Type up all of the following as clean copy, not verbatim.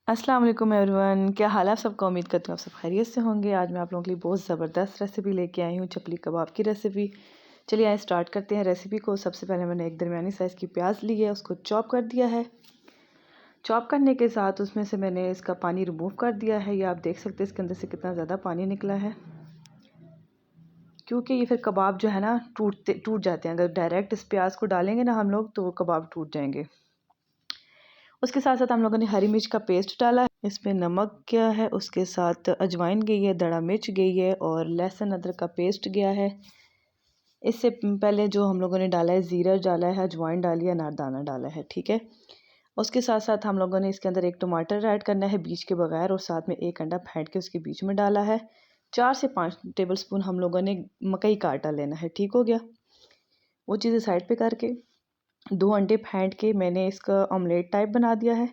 अस्सलाम वालेकुम एवरीवन, क्या हाल है आप सबका। उम्मीद करती हूँ आप सब खैरियत से होंगे। आज मैं आप लोगों के लिए बहुत ज़बरदस्त रेसिपी लेके आई हूँ, चपली कबाब की रेसिपी। चलिए आए स्टार्ट करते हैं रेसिपी को। सबसे पहले मैंने एक दरमियानी साइज़ की प्याज ली है, उसको चॉप कर दिया है। चॉप करने के साथ उसमें से मैंने इसका पानी रिमूव कर दिया है। ये आप देख सकते हैं इसके अंदर से कितना ज़्यादा पानी निकला है, क्योंकि ये फिर कबाब जो है ना टूट जाते हैं। अगर डायरेक्ट इस प्याज को डालेंगे ना हम लोग तो वो कबाब टूट जाएंगे। उसके साथ साथ हम लोगों ने हरी मिर्च का पेस्ट डाला है, इसमें नमक गया है, उसके साथ अजवाइन गई है, दड़ा मिर्च गई है और लहसुन अदरक का पेस्ट गया है। इससे पहले जो हम लोगों ने डाला है, ज़ीरा डाला है, अजवाइन डाली है, अनारदाना डाला है, ठीक है। उसके साथ साथ हम लोगों ने इसके अंदर एक टमाटर ऐड करना है बीज के बगैर, और साथ में एक अंडा फेंट के उसके बीच में डाला है। 4 से 5 टेबल स्पून हम लोगों ने मकई का आटा लेना है, ठीक हो गया। वो चीज़ें साइड पे करके 2 अंडे फेंट के मैंने इसका ऑमलेट टाइप बना दिया है।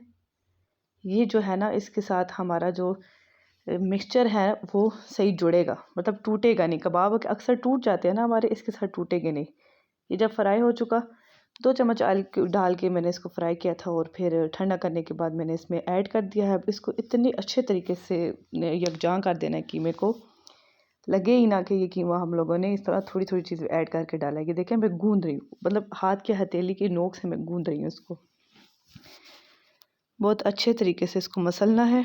ये जो है ना इसके साथ हमारा जो मिक्सचर है वो सही जुड़ेगा, मतलब टूटेगा नहीं। कबाब अक्सर टूट जाते हैं ना हमारे, इसके साथ टूटेंगे नहीं। ये जब फ्राई हो चुका, 2 चम्मच ऑयल डाल के मैंने इसको फ्राई किया था, और फिर ठंडा करने के बाद मैंने इसमें ऐड कर दिया है। अब इसको इतनी अच्छे तरीके से यकजां कर देना है, कीमे को लगे ही ना कि ये कीमा हम लोगों ने इस तरह थोड़ी थोड़ी चीज़ ऐड करके डाला है। ये देखें मैं गूंद रही हूँ, मतलब हाथ के हथेली की नोक से मैं गूंद रही हूँ इसको। बहुत अच्छे तरीके से इसको मसलना है,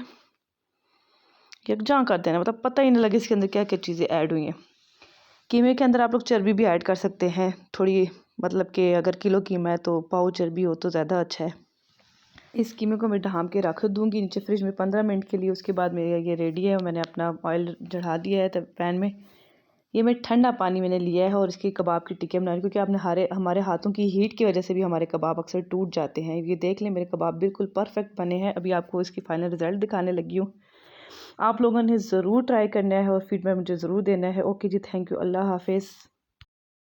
यकजां कर देना, मतलब पता ही नहीं लगे इसके अंदर क्या क्या चीज़ें ऐड हुई हैं। कीमे के अंदर आप लोग चर्बी भी ऐड कर सकते हैं थोड़ी, मतलब कि अगर किलो कीमा है तो पाव चर्बी हो तो ज़्यादा अच्छा है। इस कीमे को मैं ढाम के रख दूँगी नीचे फ्रिज में 15 मिनट के लिए। उसके बाद मेरा ये रेडी है। मैंने अपना ऑयल चढ़ा दिया है तब पैन में। ये मैं ठंडा पानी मैंने लिया है और इसकी कबाब की टिक्कियाँ बना रही हूँ, क्योंकि आपने हमारे हाथों की हीट की वजह से भी हमारे कबाब अक्सर टूट जाते हैं। ये देख लें मेरे कबाब बिल्कुल परफेक्ट बने हैं। अभी आपको इसकी फाइनल रिज़ल्ट दिखाने लगी हूँ। आप लोगों ने ज़रूर ट्राई करना है और फीडबैक मुझे ज़रूर देना है। ओके जी, थैंक यू, अल्लाह हाफिज़।